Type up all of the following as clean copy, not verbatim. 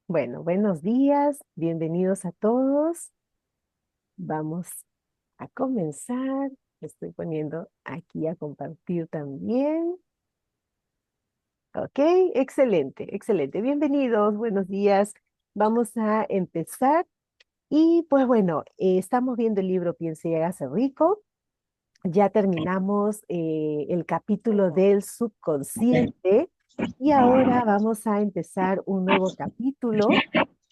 Bueno, buenos días, bienvenidos a todos. Vamos a comenzar. Estoy poniendo aquí a compartir también. Ok, excelente, excelente. Bienvenidos, buenos días. Vamos a empezar. Y pues bueno, estamos viendo el libro Piense y hágase rico. Ya terminamos el capítulo del subconsciente y ahora vamos a empezar un nuevo capítulo.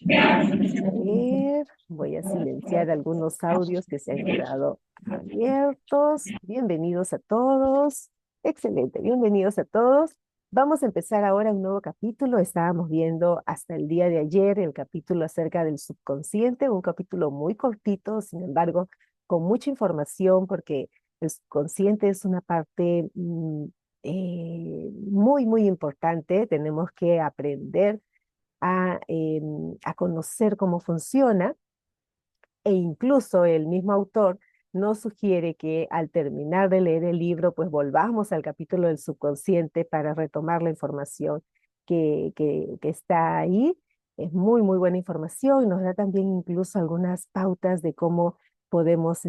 Vamos a ver, voy a silenciar algunos audios que se han quedado abiertos. Bienvenidos a todos. Excelente, bienvenidos a todos. Vamos a empezar ahora un nuevo capítulo. Estábamos viendo hasta el día de ayer el capítulo acerca del subconsciente, un capítulo muy cortito, sin embargo, con mucha información, porque el subconsciente es una parte muy, muy importante. Tenemos que aprender a conocer cómo funciona, e incluso el mismo autor nos sugiere que al terminar de leer el libro, pues volvamos al capítulo del subconsciente para retomar la información que está ahí. Es muy, muy buena información y nos da también incluso algunas pautas de cómo podemos,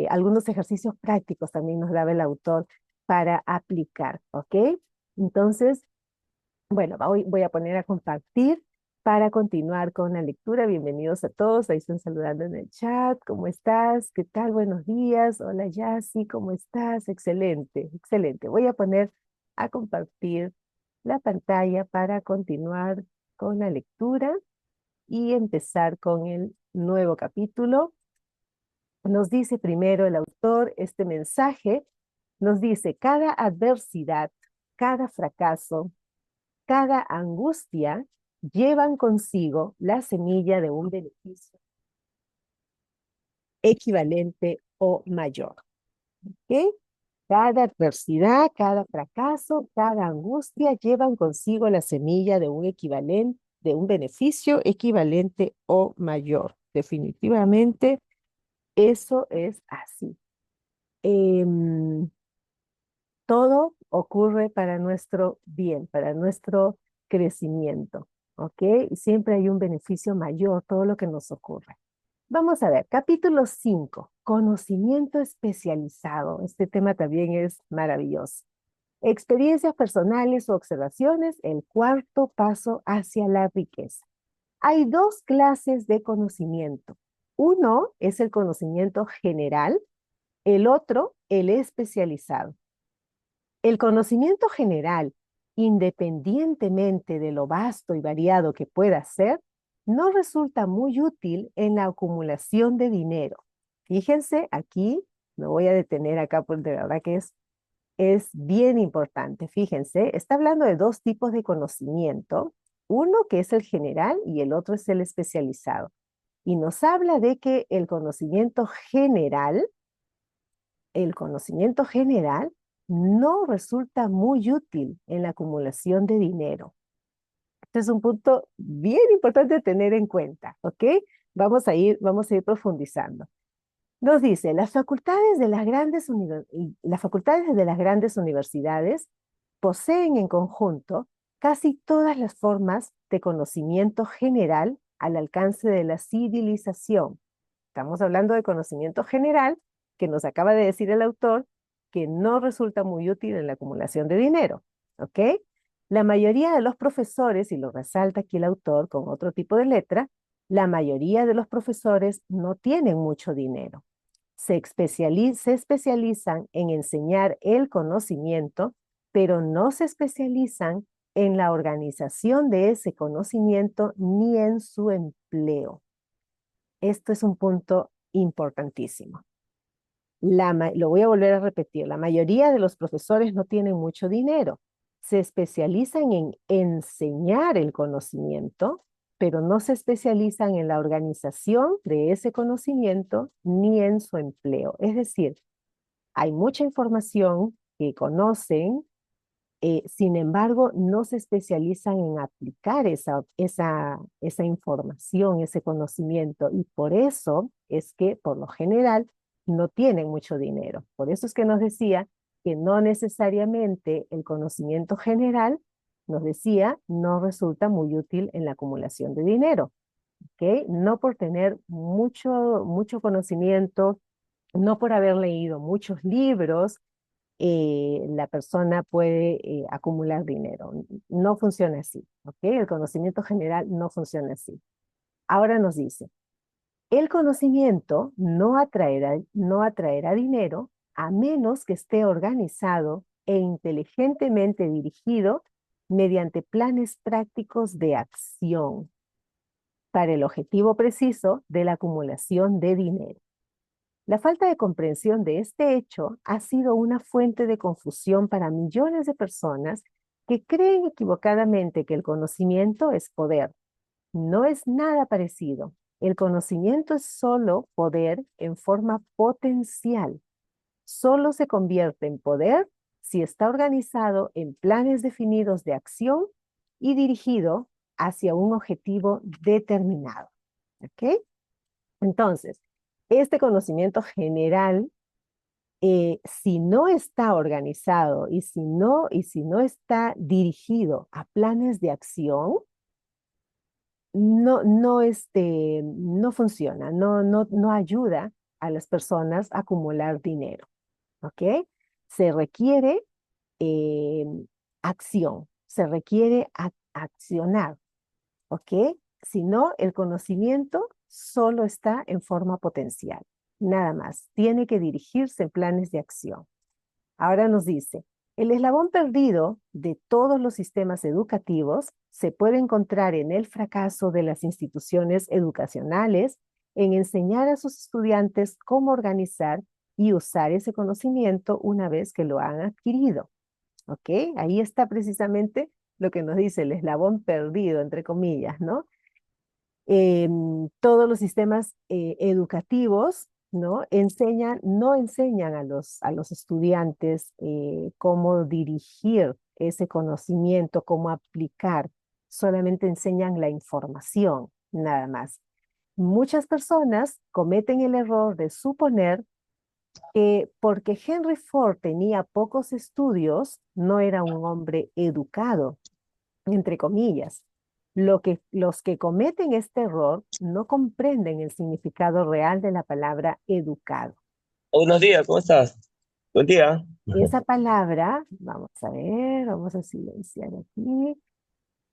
algunos ejercicios prácticos también nos daba el autor para aplicar, ¿ok? Entonces, bueno, voy a poner a compartir para continuar con la lectura. Bienvenidos a todos. Ahí están saludando en el chat. ¿Cómo estás? ¿Qué tal? Buenos días. Hola, Yassi. ¿Cómo estás? Excelente, excelente. Voy a poner a compartir la pantalla para continuar con la lectura y empezar con el nuevo capítulo. Nos dice primero el autor este mensaje. Nos dice, cada adversidad, cada fracaso, cada angustia llevan consigo la semilla de un beneficio equivalente o mayor. ¿Ok? Cada adversidad, cada fracaso, cada angustia llevan consigo la semilla de un equivalente, de un beneficio equivalente o mayor. Definitivamente, eso es así. Em, Todo ocurre para nuestro bien, para nuestro crecimiento, ¿ok? Siempre hay un beneficio mayor, todo lo que nos ocurre. Vamos a ver, capítulo 5, conocimiento especializado. Este tema también es maravilloso. Experiencias personales o observaciones, el cuarto paso hacia la riqueza. Hay dos clases de conocimiento. Uno es el conocimiento general, el otro el especializado. El conocimiento general, independientemente de lo vasto y variado que pueda ser, no resulta muy útil en la acumulación de dinero. Fíjense, aquí me voy a detener acá porque de verdad que es bien importante. Fíjense, está hablando de dos tipos de conocimiento, uno que es el general y el otro es el especializado. Y nos habla de que el conocimiento general no resulta muy útil en la acumulación de dinero. Este es un punto bien importante de tener en cuenta, ¿ok? Vamos a ir profundizando. Nos dice, las facultades de las grandes universidades poseen en conjunto casi todas las formas de conocimiento general al alcance de la civilización. Estamos hablando de conocimiento general que nos acaba de decir el autor que no resulta muy útil en la acumulación de dinero, ¿ok? La mayoría de los profesores, y lo resalta aquí el autor con otro tipo de letra, la mayoría de los profesores no tienen mucho dinero. Se especializan en enseñar el conocimiento, pero no se especializan en la organización de ese conocimiento ni en su empleo. Esto es un punto importantísimo. Lo voy a volver a repetir. La mayoría de los profesores no tienen mucho dinero. Se especializan en enseñar el conocimiento, pero no se especializan en la organización de ese conocimiento ni en su empleo. Es decir, hay mucha información que conocen, sin embargo, no se especializan en aplicar esa información, ese conocimiento, y por eso es que, por lo general, no tienen mucho dinero. Por eso es que nos decía que no necesariamente el conocimiento general nos decía, no resulta muy útil en la acumulación de dinero. ¿Ok? No por tener mucho conocimiento, no por haber leído muchos libros, la persona puede acumular dinero. No funciona así. ¿Ok? El conocimiento general no funciona así. Ahora nos dice, el conocimiento no atraerá dinero a menos que esté organizado e inteligentemente dirigido mediante planes prácticos de acción para el objetivo preciso de la acumulación de dinero. La falta de comprensión de este hecho ha sido una fuente de confusión para millones de personas que creen equivocadamente que el conocimiento es poder. No es nada parecido. El conocimiento es solo poder en forma potencial. Solo se convierte en poder si está organizado en planes definidos de acción y dirigido hacia un objetivo determinado. ¿Ok? Entonces, este conocimiento general, si no está organizado y si no está dirigido a planes de acción, no funciona, no ayuda a las personas a acumular dinero. ¿Ok? Se requiere eh, acción, se requiere accionar. ¿Ok? Si no, el conocimiento solo está en forma potencial, nada más. Tiene que dirigirse en planes de acción. Ahora nos dice, el eslabón perdido de todos los sistemas educativos se puede encontrar en el fracaso de las instituciones educacionales en enseñar a sus estudiantes cómo organizar y usar ese conocimiento una vez que lo han adquirido. ¿Ok? Ahí está precisamente lo que nos dice el eslabón perdido, entre comillas, ¿no? Todos los sistemas educativos, ¿no? No enseñan a los estudiantes cómo dirigir ese conocimiento, cómo aplicar, solamente enseñan la información, nada más. Muchas personas cometen el error de suponer que porque Henry Ford tenía pocos estudios, no era un hombre educado, entre comillas. Los que cometen este error no comprenden el significado real de la palabra educado. Buenos días, ¿cómo estás? Buen día. Esa palabra, vamos a ver, vamos a silenciar aquí,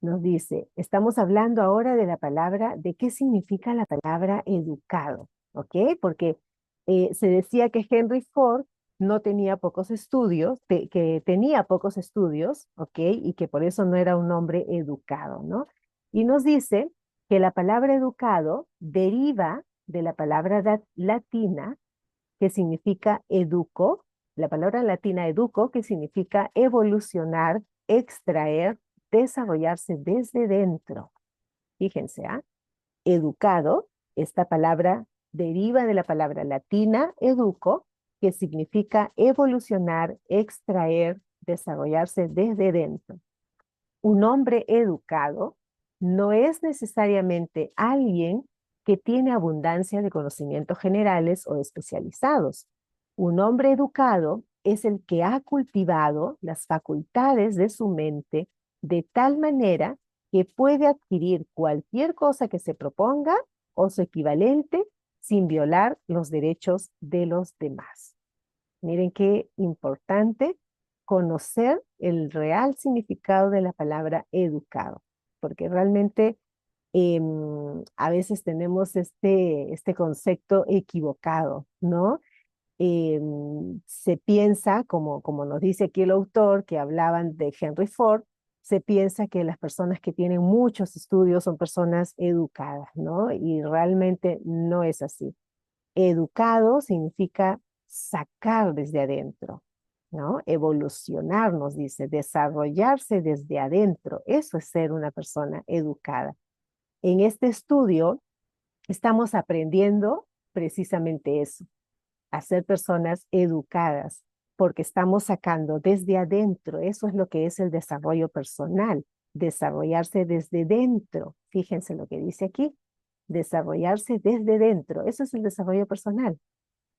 nos dice, estamos hablando ahora de la palabra, de qué significa la palabra educado, ¿ok? Porque se decía que Henry Ford no tenía pocos estudios, que tenía pocos estudios, ¿ok? Y que por eso no era un hombre educado, ¿no? Y nos dice que la palabra educado deriva de la palabra latina que significa educo, la palabra latina educo, que significa evolucionar, extraer, desarrollarse desde dentro. Fíjense, ¿ah? Educado, esta palabra deriva de la palabra latina educo, que significa evolucionar, extraer, desarrollarse desde dentro. Un hombre educado no es necesariamente alguien que tiene abundancia de conocimientos generales o especializados. Un hombre educado es el que ha cultivado las facultades de su mente de tal manera que puede adquirir cualquier cosa que se proponga o su equivalente sin violar los derechos de los demás. Miren qué importante conocer el real significado de la palabra educado, porque realmente a veces tenemos este concepto equivocado, ¿no? Se piensa, como nos dice aquí el autor, que hablaban de Henry Ford, se piensa que las personas que tienen muchos estudios son personas educadas, ¿no? Y realmente no es así. Educado significa sacar desde adentro, ¿no? Evolucionar, nos dice, desarrollarse desde adentro. Eso es ser una persona educada. En este estudio estamos aprendiendo precisamente eso, a ser personas educadas, porque estamos sacando desde adentro. Eso es lo que es el desarrollo personal, desarrollarse desde dentro. Fíjense lo que dice aquí, desarrollarse desde dentro. Eso es el desarrollo personal.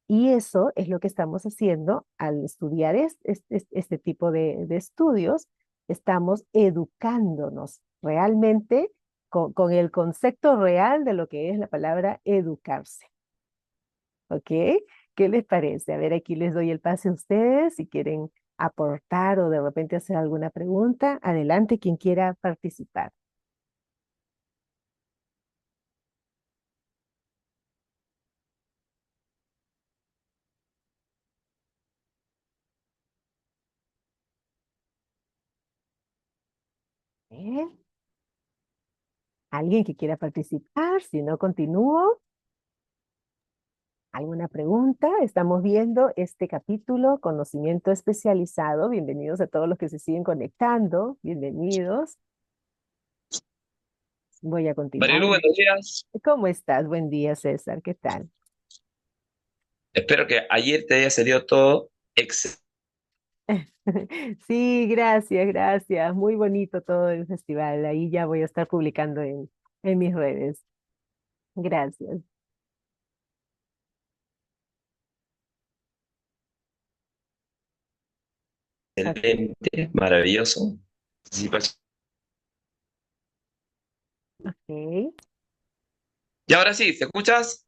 Y eso es lo que estamos haciendo al estudiar este tipo de estudios. estamos educándonos realmente con el concepto real de lo que es la palabra educarse. ¿Ok? ¿Qué les parece? A ver, aquí les doy el pase a ustedes si quieren aportar o de repente hacer alguna pregunta. Adelante, quien quiera participar. ¿Eh? ¿Alguien que quiera participar? Si no, continúo. ¿Alguna pregunta? Estamos viendo este capítulo, conocimiento especializado. Bienvenidos a todos los que se siguen conectando. Bienvenidos. Voy a continuar. Marilu, buenos días. ¿Cómo estás? Buen día, César. ¿Qué tal? Espero que ayer te haya salido todo excelente. Sí, gracias, gracias. Muy bonito todo el festival. Ahí ya voy a estar publicando en mis redes. Gracias. Maravilloso. Participación. Ok. Y ahora sí, ¿te escuchas,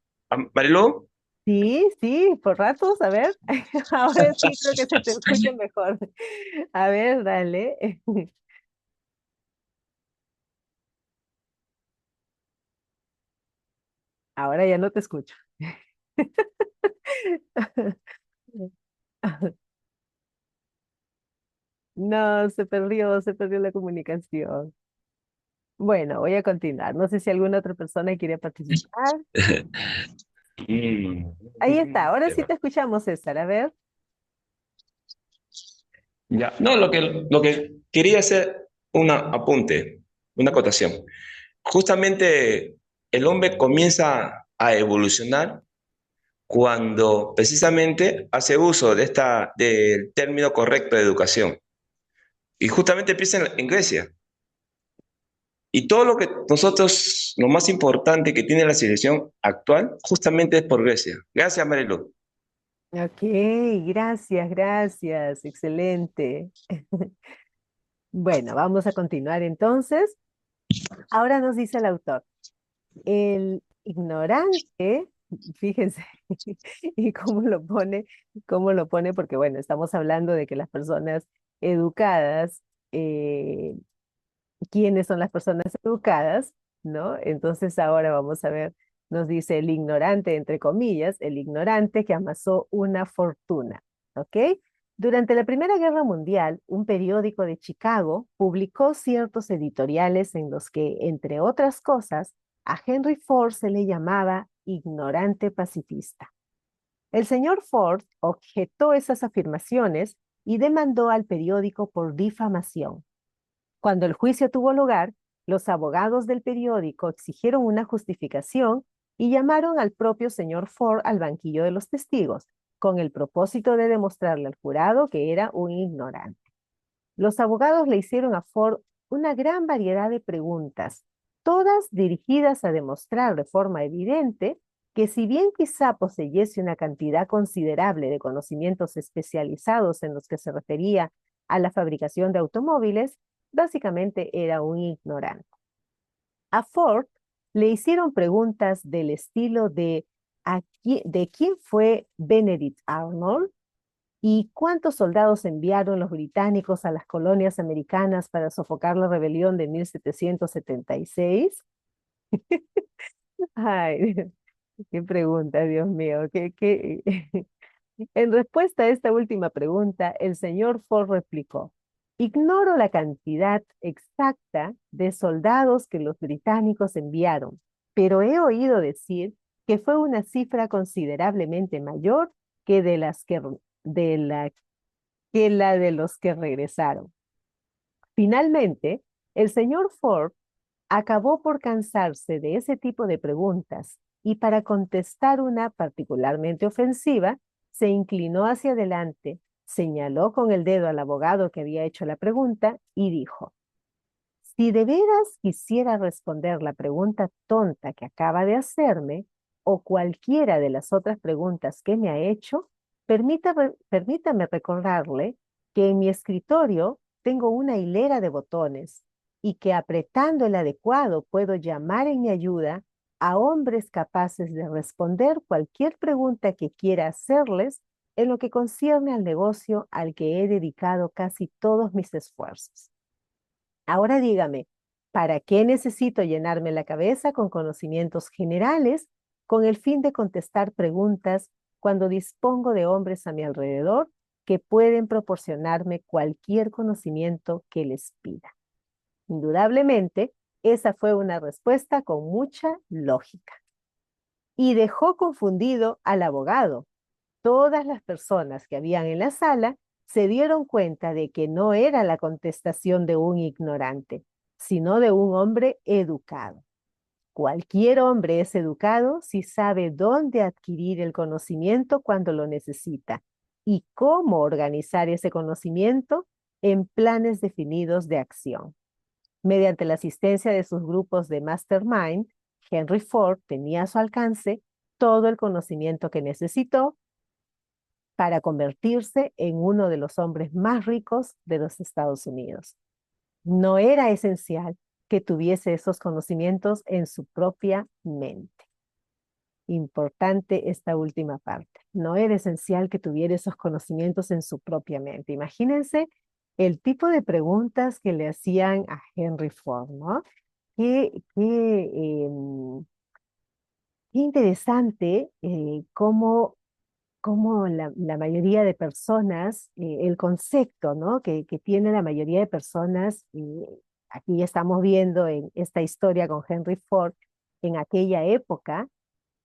Marilu? Sí, sí, por ratos, a ver. Ahora sí creo que se te escucha mejor. A ver, dale. Ahora ya no te escucho. No, se perdió la comunicación. Bueno, voy a continuar. No sé si alguna otra persona quiere participar. Ahí está, ahora sí te escuchamos, César. A ver. Ya. No, lo que quería hacer un apunte, una acotación. Justamente el hombre comienza a evolucionar cuando precisamente hace uso del término correcto de educación. Y justamente empieza en Grecia. Y todo lo que nosotros, lo más importante que tiene la civilización actual, justamente es por Grecia. Gracias, Marilu. Ok, gracias, gracias. Excelente. Bueno, vamos a continuar entonces. Ahora nos dice el autor, el ignorante, fíjense, y cómo lo pone, porque bueno, estamos hablando de que las personas educadas, ¿quiénes son las personas educadas? ¿No? Entonces ahora vamos a ver, nos dice el ignorante, entre comillas, el ignorante que amasó una fortuna, ¿ok? Durante la Primera Guerra Mundial, un periódico de Chicago publicó ciertos editoriales en los que, entre otras cosas, a Henry Ford se le llamaba ignorante pacifista. El señor Ford objetó esas afirmaciones y demandó al periódico por difamación. Cuando el juicio tuvo lugar, los abogados del periódico exigieron una justificación y llamaron al propio señor Ford al banquillo de los testigos, con el propósito de demostrarle al jurado que era un ignorante. Los abogados le hicieron a Ford una gran variedad de preguntas, todas dirigidas a demostrar de forma evidente que si bien quizá poseyese una cantidad considerable de conocimientos especializados en los que se refería a la fabricación de automóviles, básicamente era un ignorante. A Ford le hicieron preguntas del estilo ¿de quién fue Benedict Arnold? ¿Y cuántos soldados enviaron los británicos a las colonias americanas para sofocar la rebelión de 1776? Ay, qué pregunta, Dios mío. En respuesta a esta última pregunta, el señor Ford replicó, ignoro la cantidad exacta de soldados que los británicos enviaron, pero he oído decir que fue una cifra considerablemente mayor que de la que la de los que regresaron. Finalmente, el señor Ford acabó por cansarse de ese tipo de preguntas y para contestar una particularmente ofensiva, se inclinó hacia adelante, señaló con el dedo al abogado que había hecho la pregunta y dijo, si de veras quisiera responder la pregunta tonta que acaba de hacerme o cualquiera de las otras preguntas que me ha hecho, permítame recordarle que en mi escritorio tengo una hilera de botones y que apretando el adecuado puedo llamar en mi ayuda a hombres capaces de responder cualquier pregunta que quiera hacerles en lo que concierne al negocio al que he dedicado casi todos mis esfuerzos. Ahora dígame, ¿para qué necesito llenarme la cabeza con conocimientos generales con el fin de contestar preguntas cuando dispongo de hombres a mi alrededor que pueden proporcionarme cualquier conocimiento que les pida? Indudablemente, esa fue una respuesta con mucha lógica. Y dejó confundido al abogado. Todas las personas que habían en la sala se dieron cuenta de que no era la contestación de un ignorante, sino de un hombre educado. Cualquier hombre es educado si sabe dónde adquirir el conocimiento cuando lo necesita y cómo organizar ese conocimiento en planes definidos de acción. Mediante la asistencia de sus grupos de mastermind, Henry Ford tenía a su alcance todo el conocimiento que necesitó para convertirse en uno de los hombres más ricos de los Estados Unidos. No era esencial que tuviese esos conocimientos en su propia mente. Importante esta última parte. No era esencial que tuviera esos conocimientos en su propia mente. Imagínense el tipo de preguntas que le hacían a Henry Ford, ¿no? Qué interesante cómo la mayoría de personas, el concepto, ¿no? que tiene la mayoría de personas, aquí estamos viendo en esta historia con Henry Ford, en aquella época,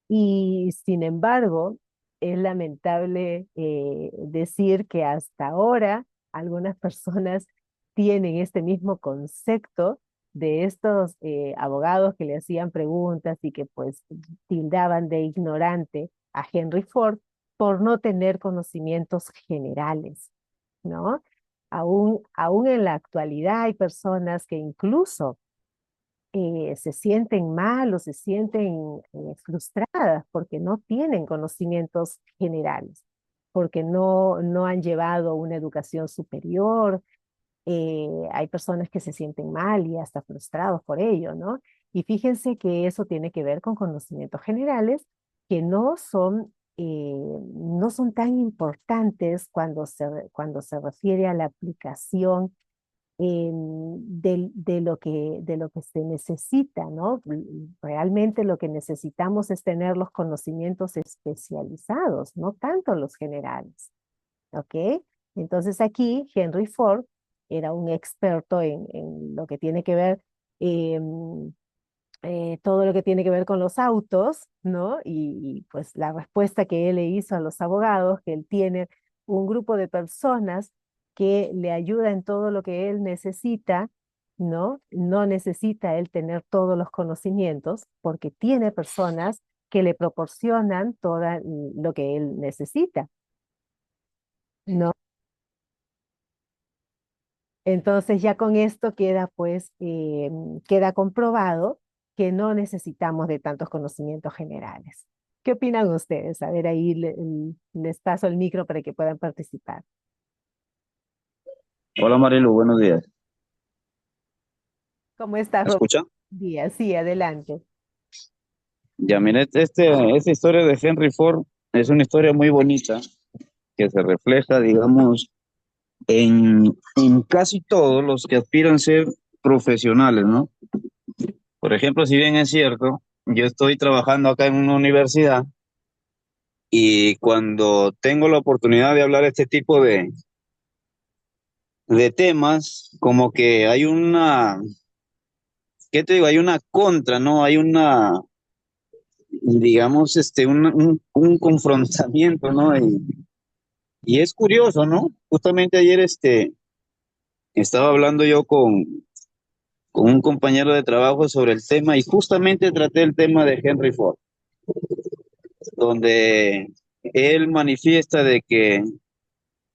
y sin embargo, es lamentable decir que hasta ahora algunas personas tienen este mismo concepto de estos abogados que le hacían preguntas y que pues tildaban de ignorante a Henry Ford por no tener conocimientos generales, ¿no? Aún en la actualidad hay personas que incluso se sienten mal o se sienten frustradas porque no tienen conocimientos generales, porque no han llevado una educación superior. Hay personas que se sienten mal y hasta frustrados por ello, ¿no? Y fíjense que eso tiene que ver con conocimientos generales que no son tan importantes cuando se refiere a la aplicación de lo que se necesita, ¿no? Realmente lo que necesitamos es tener los conocimientos especializados, no tanto los generales, ¿ok? Entonces aquí Henry Ford era un experto en lo que tiene que ver, todo lo que tiene que ver con los autos, ¿no? Pues la respuesta que él le hizo a los abogados, que él tiene un grupo de personas que le ayuda en todo lo que él necesita, ¿no? No necesita él tener todos los conocimientos porque tiene personas que le proporcionan todo lo que él necesita, ¿no? Entonces ya con esto queda pues, queda comprobado que no necesitamos de tantos conocimientos generales. ¿Qué opinan ustedes? A ver, ahí les paso el micro para que puedan participar. Hola Marilu, buenos días. ¿Cómo estás, ¿Me Roberto? escucha? Díaz, sí, adelante. Ya, mire, esta historia de Henry Ford es una historia muy bonita que se refleja, digamos, en casi todos los que aspiran a ser profesionales, ¿no? Por ejemplo, si bien es cierto, yo estoy trabajando acá en una universidad y cuando tengo la oportunidad de hablar este tipo de temas, como que hay ¿qué te digo? Hay una contra, ¿no? Hay digamos, un confrontamiento, ¿no? Y es curioso, ¿no? Justamente ayer, estaba hablando yo con un compañero de trabajo sobre el tema y justamente traté el tema de Henry Ford, donde él manifiesta de que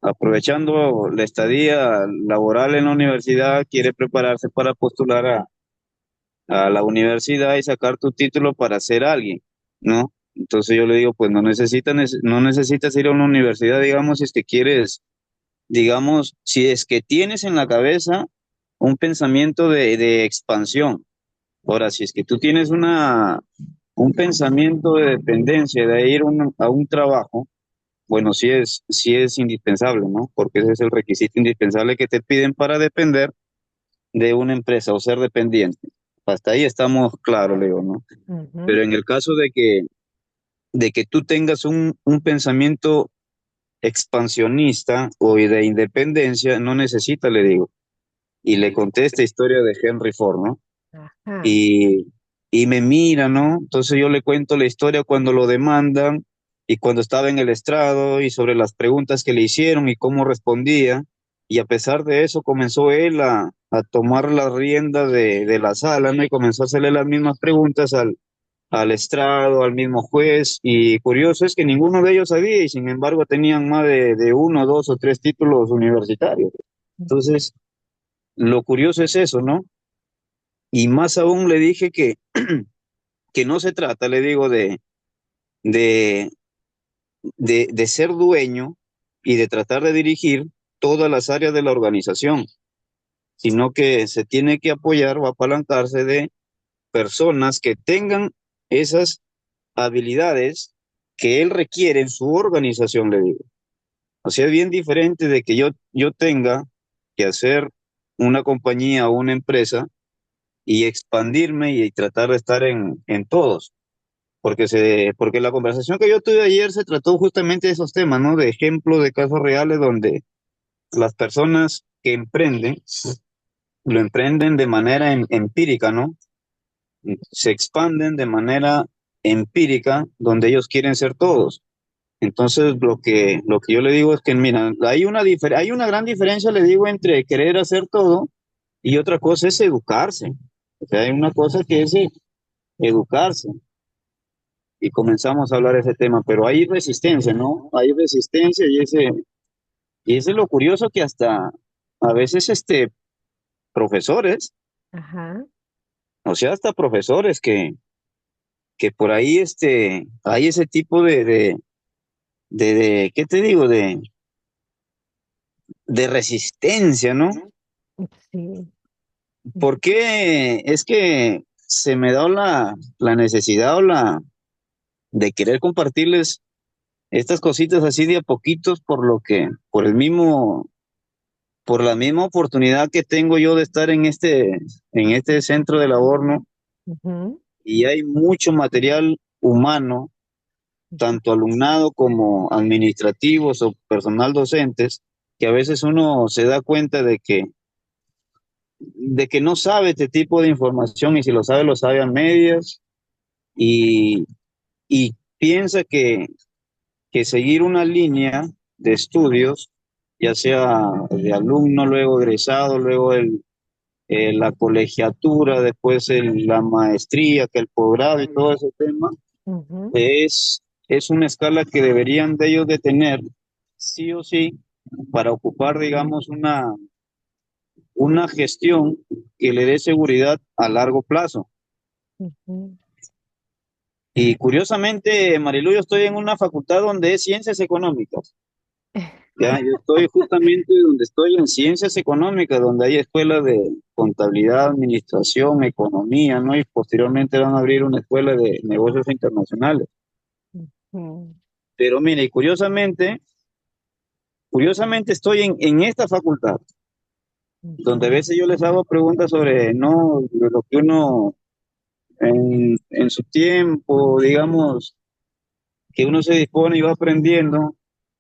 aprovechando la estadía laboral en la universidad, quiere prepararse para postular a la universidad y sacar tu título para ser alguien, ¿no? Entonces yo le digo, pues no necesitas ir a una universidad, digamos, si es que quieres digamos, si es que tienes en la cabeza un pensamiento de expansión. Ahora, si es que tú tienes un pensamiento de dependencia, de ir a un trabajo, bueno, sí es indispensable, ¿no? Porque ese es el requisito indispensable que te piden para depender de una empresa o ser dependiente. Hasta ahí estamos claros, Leo, ¿no? Ujú. Pero en el caso de que tú tengas un pensamiento expansionista o de independencia, no necesita, le digo. Y le conté esta historia de Henry Ford, ¿no? Ajá. Y, y me mira, ¿no? Entonces yo le cuento la historia cuando lo demandan y cuando estaba en el estrado y sobre las preguntas que le hicieron y cómo respondía. Y a pesar de eso comenzó él a tomar la rienda de la sala, ¿no? Y comenzó a hacerle las mismas preguntas al estrado, al mismo juez. Y curioso es que ninguno de ellos sabía y sin embargo tenían más de uno, dos o tres títulos universitarios. Entonces, lo curioso es eso, ¿no? Y más aún le dije que no se trata, le digo, de, de ser dueño y de tratar de dirigir todas las áreas de la organización, sino que se tiene que apoyar o apalancarse de personas que tengan esas habilidades que él requiere en su organización, le digo. O sea, es bien diferente de que yo tenga que hacer una compañía o una empresa y expandirme y tratar de estar en todos. Porque la conversación que yo tuve ayer se trató justamente de esos temas, ¿no? De ejemplos de casos reales donde las personas que emprenden, lo emprenden de manera empírica, ¿no? Se expanden de manera empírica donde ellos quieren ser todos. Entonces, lo que yo le digo es que, mira, hay una gran diferencia, le digo, entre querer hacer todo y otra cosa es educarse. O sea, hay una cosa que es educarse. Y comenzamos a hablar de ese tema, pero hay resistencia, ¿no? Hay resistencia y ese es lo curioso que hasta a veces profesores, Ajá. o sea, hasta profesores que por ahí hay ese tipo ¿qué te digo? De resistencia, ¿no? Sí. Porque es que se me da la necesidad de querer compartirles estas cositas así de a poquitos por la misma oportunidad que tengo yo de estar en este centro de labor, ¿no? Ujú. Y hay mucho material humano, tanto alumnado como administrativos o personal docentes, que a veces uno se da cuenta de que no sabe este tipo de información y si lo sabe a medias y, y piensa que seguir una línea de estudios, ya sea de alumno, luego egresado, luego la colegiatura, después la maestría, que el posgrado y todo ese tema, Ujú. es una escala que deberían de ellos de tener sí o sí para ocupar, digamos, una gestión que le dé seguridad a largo plazo. Ujú. Y curiosamente, Marilu, yo estoy en una facultad donde es ciencias económicas. Ya, yo estoy justamente donde estoy en ciencias económicas, donde hay escuelas de contabilidad, administración, economía, ¿no? Y posteriormente van a abrir una escuela de negocios internacionales. Ujú. Pero mire, y curiosamente estoy en esta facultad, donde a Ujú. veces yo les hago preguntas sobre, no, de lo que uno en su tiempo, digamos, que uno se dispone y va aprendiendo,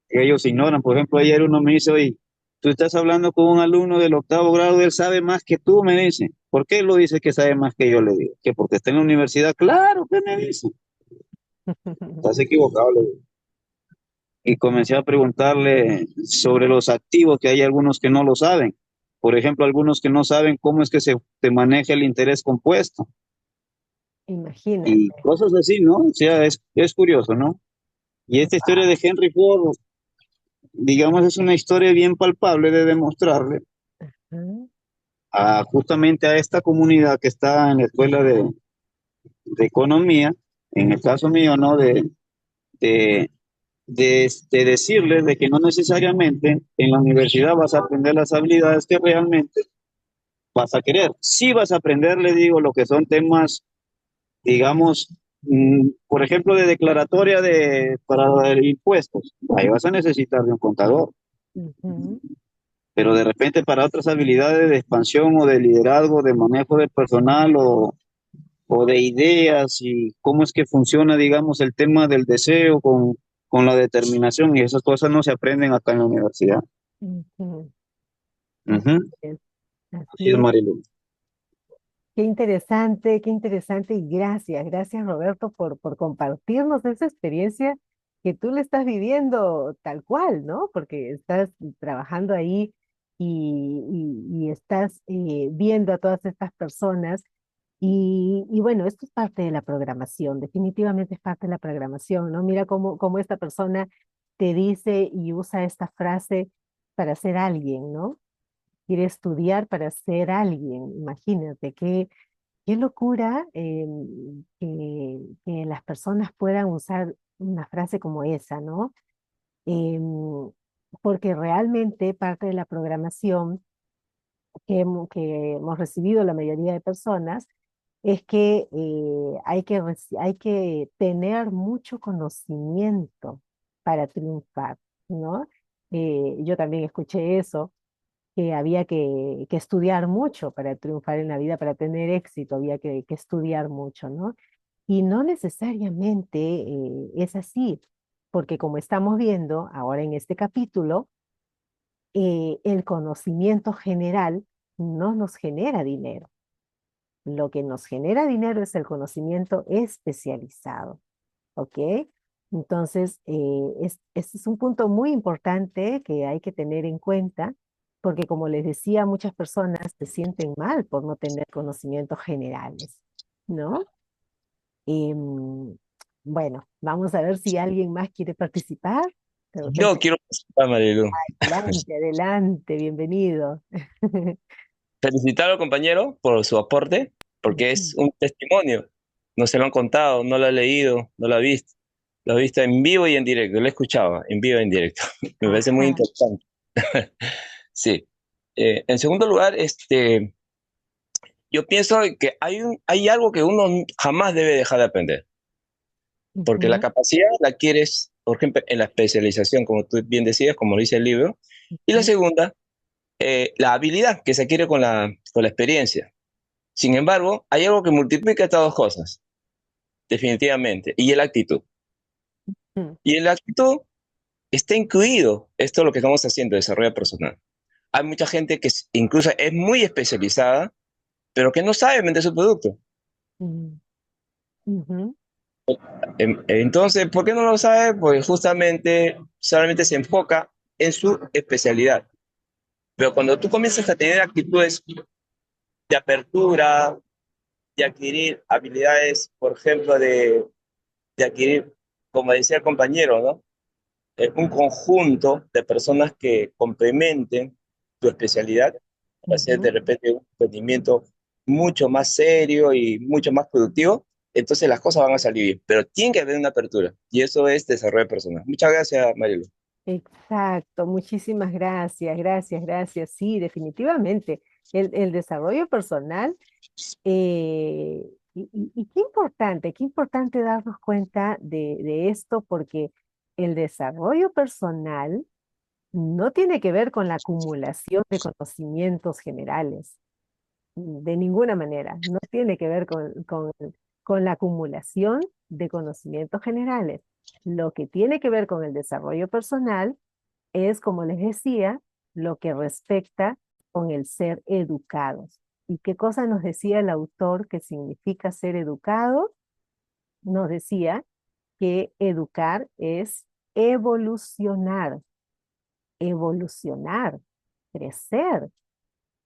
que ellos ignoran. Por ejemplo, ayer uno me dice, oye, tú estás hablando con un alumno del octavo grado, él sabe más que tú, me dice. ¿Por qué él lo dice que sabe más que yo? Le digo, que porque está en la universidad. Claro que me dice. Estás equivocado, le digo. Y comencé a preguntarle sobre los activos, que hay algunos que no lo saben. Por ejemplo, algunos que no saben cómo es que se maneja el interés compuesto y Imagínate. cosas así, ¿no? O sea, es curioso, ¿no? Y esta historia de Henry Ford, digamos, es una historia bien palpable de demostrarle Ujú. justamente a esta comunidad que está en la escuela de economía, en el caso mío, ¿no? De de decirles de que no necesariamente en la universidad vas a aprender las habilidades que realmente vas a querer. Sí vas a aprender, le digo, lo que son temas, digamos, por ejemplo, de declaratoria para impuestos. Ahí vas a necesitar de un contador, Ujú. pero de repente para otras habilidades de expansión o de liderazgo, de manejo de personal o de ideas y cómo es que funciona, digamos, el tema del deseo con la determinación y esas cosas no se aprenden acá en la universidad. Ujú. Así Ujú. es, Así así es, es. Marilu. Qué interesante y gracias Roberto por compartirnos esa experiencia que tú le estás viviendo tal cual, ¿no? Porque estás trabajando ahí y estás viendo a todas estas personas y bueno, esto es parte de la programación, definitivamente es parte de la programación, ¿no? Mira cómo esta persona te dice y usa esta frase para ser alguien, ¿no? Quiere estudiar para ser alguien, imagínate, qué locura que las personas puedan usar una frase como esa, ¿no? Porque realmente parte de la programación que hemos recibido la mayoría de personas es que hay que tener mucho conocimiento para triunfar, ¿no? Yo también escuché eso, que había que estudiar mucho para triunfar en la vida, para tener éxito, había que estudiar mucho, ¿no? Y no necesariamente es así, porque como estamos viendo ahora en este capítulo, el conocimiento general no nos genera dinero. Lo que nos genera dinero es el conocimiento especializado, ¿ok? Entonces, este es un punto muy importante que hay que tener en cuenta, porque como les decía, muchas personas se sienten mal por no tener conocimientos generales, ¿no? Em, bueno, vamos a ver si alguien más quiere participar. De Yo repente, quiero participar, Marilu. adelante, adelante, bienvenido. Felicitar al compañero por su aporte, porque es un testimonio. No se lo han contado, no lo ha leído, no lo ha visto. Lo ha visto en vivo y en directo, lo escuchaba en vivo y en directo. Me parece muy Ajá. interesante. Sí. En segundo lugar, yo pienso que hay algo que uno jamás debe dejar de aprender, porque la Ujú, capacidad la adquieres, por ejemplo, en la especialización, como tú bien decías, como lo dice el libro, y la ujú, segunda, la habilidad que se adquiere con la experiencia. Sin embargo, hay algo que multiplica estas dos cosas, definitivamente, y es la actitud. ujú, Y en la actitud está incluido esto lo que estamos haciendo, desarrollo personal. Hay mucha gente que incluso es muy especializada, pero que no sabe vender su producto. ujú, ujú, Entonces, ¿por qué no lo sabe? Pues justamente solamente se enfoca en su especialidad. Pero cuando tú comienzas a tener actitudes de apertura, de adquirir habilidades, por ejemplo, de adquirir, como decía el compañero, ¿no? Un conjunto de personas que complementen tu especialidad para hacer de ujú. repente un emprendimiento mucho más serio y mucho más productivo, entonces las cosas van a salir bien, pero tiene que haber una apertura y eso es desarrollo personal. Muchas gracias, Marilu. Exacto, muchísimas gracias. Sí, definitivamente. El desarrollo personal, y qué importante darnos cuenta de esto, porque el desarrollo personal no tiene que ver con la acumulación de conocimientos generales, de ninguna manera, no tiene que ver con la acumulación de conocimientos generales. Lo que tiene que ver con el desarrollo personal es, como les decía, lo que respecta con el ser educados. ¿Y qué cosa nos decía el autor que significa ser educado? Nos decía que educar es evolucionar, evolucionar, crecer,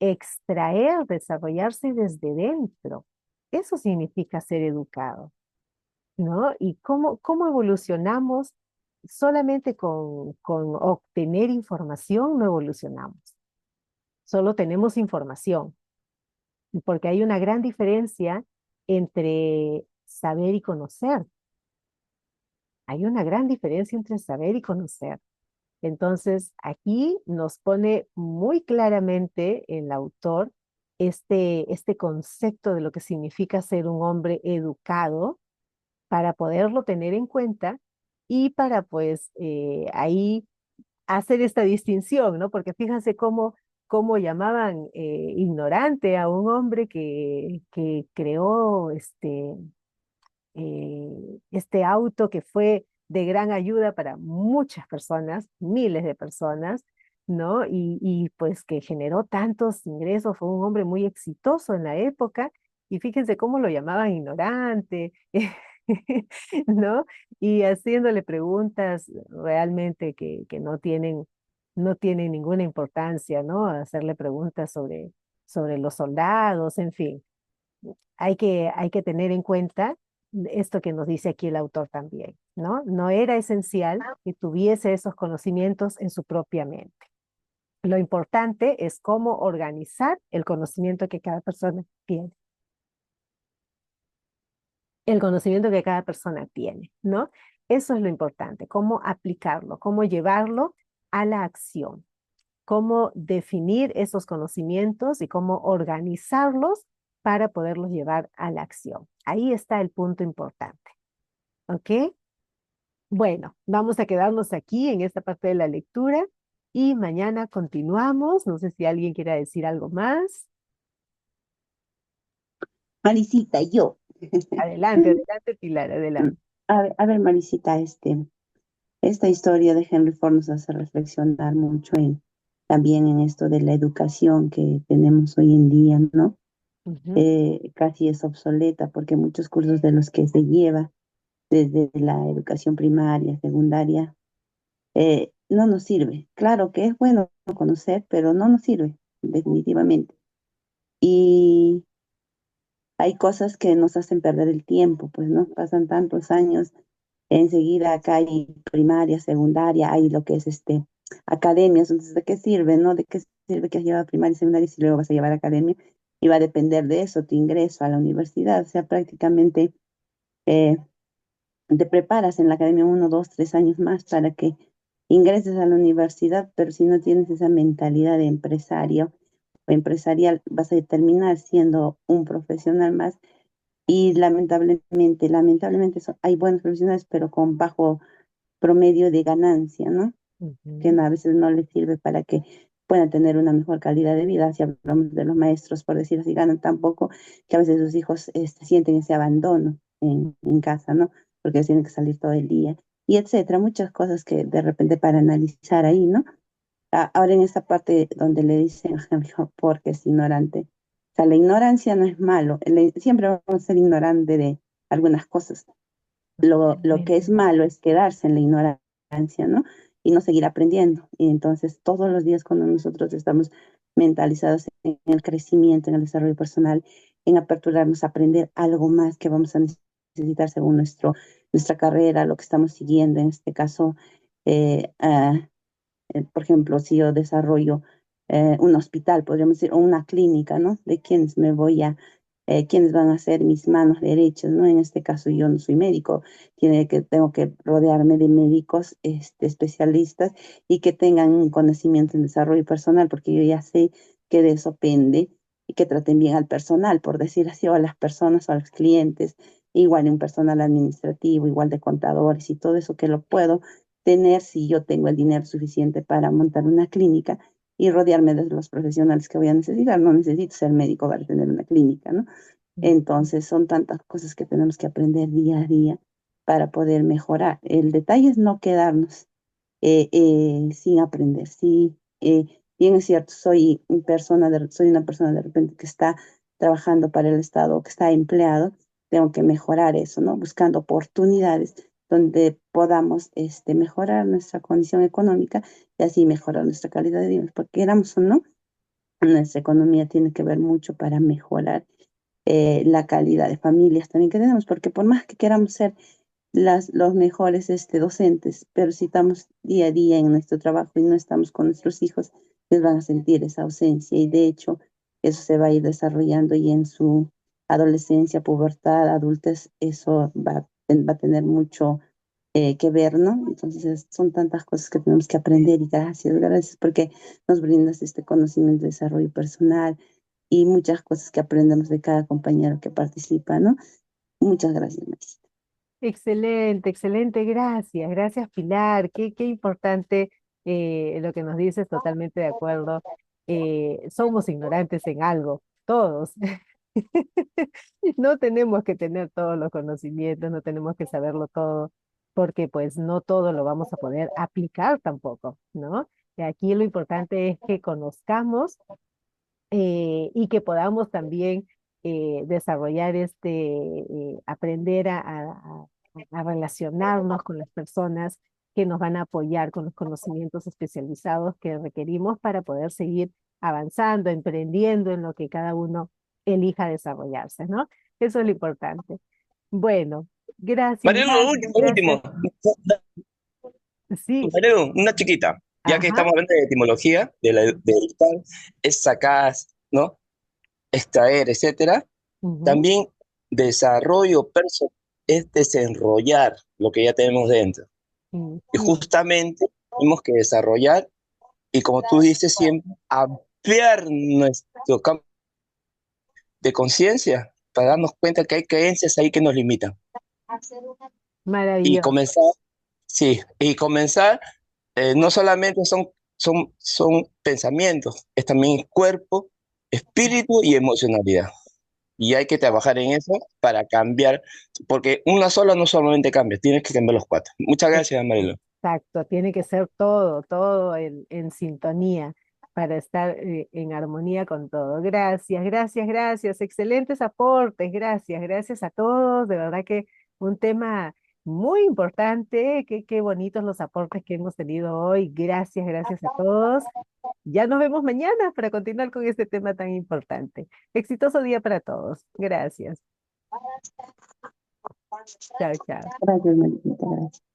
extraer, desarrollarse desde dentro. Eso significa ser educado, ¿no? ¿Y cómo evolucionamos? Solamente con obtener información no evolucionamos, solo tenemos información, porque hay una gran diferencia entre saber y conocer. Hay una gran diferencia entre saber y conocer. Entonces, aquí nos pone muy claramente el autor este concepto de lo que significa ser un hombre educado para poderlo tener en cuenta y para pues ahí hacer esta distinción, ¿no? Porque fíjense cómo llamaban ignorante a un hombre que creó este auto que fue de gran ayuda para muchas personas, miles de personas, ¿no? Y pues que generó tantos ingresos, fue un hombre muy exitoso en la época, y fíjense cómo lo llamaban ignorante, ¿no? Y haciéndole preguntas realmente que no tienen ninguna importancia, ¿no? Hacerle preguntas sobre los soldados, en fin. Hay que tener en cuenta esto que nos dice aquí el autor también, ¿no? No era esencial que tuviese esos conocimientos en su propia mente. Lo importante es cómo organizar el conocimiento que cada persona tiene. El conocimiento que cada persona tiene, ¿no? Eso es lo importante, cómo aplicarlo, cómo llevarlo a la acción, cómo definir esos conocimientos y cómo organizarlos para poderlos llevar a la acción. Ahí está el punto importante. ¿Ok? Bueno, vamos a quedarnos aquí en esta parte de la lectura y mañana continuamos. No sé si alguien quiera decir algo más. Marisita, yo. Adelante, adelante, Pilar, adelante. A ver, Marisita, esta historia de Henry Ford nos hace reflexionar mucho también en esto de la educación que tenemos hoy en día, ¿no? Ujú, Casi es obsoleta porque muchos cursos de los que se lleva desde la educación primaria, secundaria, no nos sirve. Claro que es bueno conocer, pero no nos sirve, definitivamente. Y hay cosas que nos hacen perder el tiempo, pues no pasan tantos años. Enseguida acá hay primaria, secundaria, hay lo que es academias. Entonces, ¿de qué sirve, no? ¿De qué sirve que has llevado primaria y secundaria si luego vas a llevar academia? Y va a depender de eso tu ingreso a la universidad. O sea, prácticamente eh, te preparas en la academia 1, 2, 3 años más para que ingreses a la universidad, pero si no tienes esa mentalidad de empresario o empresarial, vas a terminar siendo un profesional más y lamentablemente hay buenos profesionales, pero con bajo promedio de ganancia, ¿no? Que ujú, a veces no les sirve para que puedan tener una mejor calidad de vida. Si hablamos de los maestros, por decir así, ganan tan poco que a veces sus hijos sienten ese abandono en casa, ¿no? Porque ellos tienen que salir todo el día, y etcétera. Muchas cosas que de repente para analizar ahí, ¿no? Ahora en esta parte donde le dicen a Henry Ford que es ignorante, o sea, la ignorancia no es malo, siempre vamos a ser ignorantes de algunas cosas. Lo que es totalmente. malo es quedarse en la ignorancia, ¿no? Y no seguir aprendiendo. Y entonces todos los días cuando nosotros estamos mentalizados en el crecimiento, en el desarrollo personal, en aperturarnos a aprender algo más que vamos a necesitar según nuestra carrera, lo que estamos siguiendo, en este caso, eh, ah, por ejemplo, si yo desarrollo un hospital, podríamos decir, o una clínica, ¿no? De quiénes van a ser mis manos derechas, ¿no? En este caso yo no soy médico, tengo que rodearme de médicos especialistas y que tengan un conocimiento en desarrollo personal, porque yo ya sé que de eso pende y que traten bien al personal, por decir así, o a las personas o a los clientes, igual un personal administrativo, igual de contadores y todo eso que lo puedo tener si yo tengo el dinero suficiente para montar una clínica y rodearme de los profesionales que voy a necesitar. No necesito ser médico para tener una clínica, ¿no? Ujú, Entonces son tantas cosas que tenemos que aprender día a día para poder mejorar. El detalle es no quedarnos sin aprender. Sí, bien es cierto, soy una persona de repente que está trabajando para el Estado, que está empleado, tengo que mejorar eso, ¿no? Buscando oportunidades donde podamos mejorar nuestra condición económica y así mejorar nuestra calidad de vida, porque queramos o no, nuestra economía tiene que ver mucho para mejorar la calidad de familias también que tenemos, porque por más que queramos ser los mejores docentes, pero si estamos día a día en nuestro trabajo y no estamos con nuestros hijos, les van a sentir esa ausencia y de hecho eso se va a ir desarrollando y en su adolescencia, pubertad, adultez, eso va a tener mucho, que ver, ¿no? Entonces son tantas cosas que tenemos que aprender y gracias porque nos brindas este conocimiento de desarrollo personal y muchas cosas que aprendemos de cada compañero que participa, ¿no? Muchas gracias, Marisita. Excelente, excelente, gracias, gracias Pilar, qué importante lo que nos dices, totalmente de acuerdo. Somos ignorantes en algo, todos. No tenemos que tener todos los conocimientos, no tenemos que saberlo todo, porque pues no todo lo vamos a poder aplicar tampoco, ¿no? Y aquí lo importante es que conozcamos y que podamos también desarrollar aprender a relacionarnos con las personas que nos van a apoyar con los conocimientos especializados que requerimos para poder seguir avanzando, emprendiendo en lo que cada uno elija desarrollarse, ¿no? Eso es lo importante. Bueno, gracias, Marilu, lo gracias, último, lo gracias. último. Sí, Marilu, una chiquita. Ya que ajá. estamos hablando de etimología, de editar, es sacar, ¿no? Extraer, etcétera. Ujú, También desarrollo personal es desenrollar lo que ya tenemos dentro. Y ujú. justamente tenemos que desarrollar y, como tú dices siempre, ampliar nuestro campo de conciencia para darnos cuenta que hay creencias ahí que nos limitan. Y Maravilloso. comenzar, sí, y comenzar, no solamente son pensamientos, es también cuerpo, espíritu y emocionalidad. Y hay que trabajar en eso para cambiar, porque una sola no solamente cambia, tienes que cambiar los cuatro. Muchas gracias, Marilo. Exacto, tiene que ser todo, todo en sintonía para estar en armonía con todo. Gracias, gracias, gracias. Excelentes aportes, gracias, gracias a todos. De verdad que un tema muy importante. Qué bonitos los aportes que hemos tenido hoy. Gracias, gracias a todos. Ya nos vemos mañana para continuar con este tema tan importante. Exitoso día para todos. Gracias. Chao, chao. Gracias, Marisita. Gracias.